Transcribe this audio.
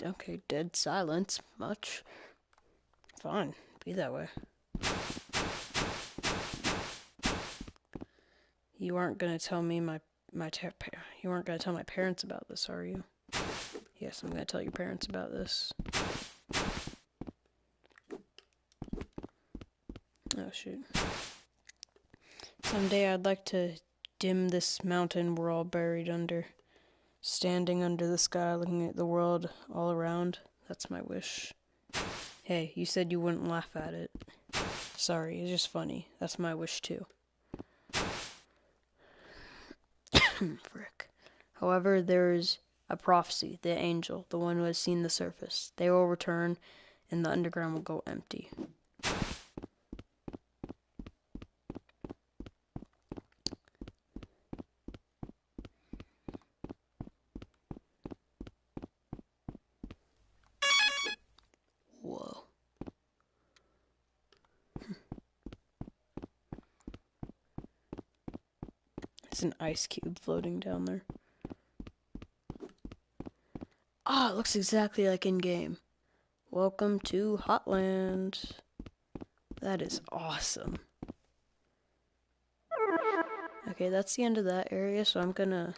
Okay, dead silence. Much. Fine. Be that way. You aren't gonna tell me you aren't gonna tell my parents about this, are you? Yes, I'm gonna tell your parents about this. Oh shoot. Someday I'd like to dim this mountain we're all buried under. Standing under the sky, looking at the world all around. That's my wish. Hey, you said you wouldn't laugh at it. Sorry, it's just funny. That's my wish too. Frick. However, there is a prophecy, the angel, the one who has seen the surface. They will return, and the underground will go empty. Whoa. It's an ice cube floating down there. Ah, it looks exactly like in-game. Welcome to Hotland. That is awesome. Okay, that's the end of that area, so I'm gonna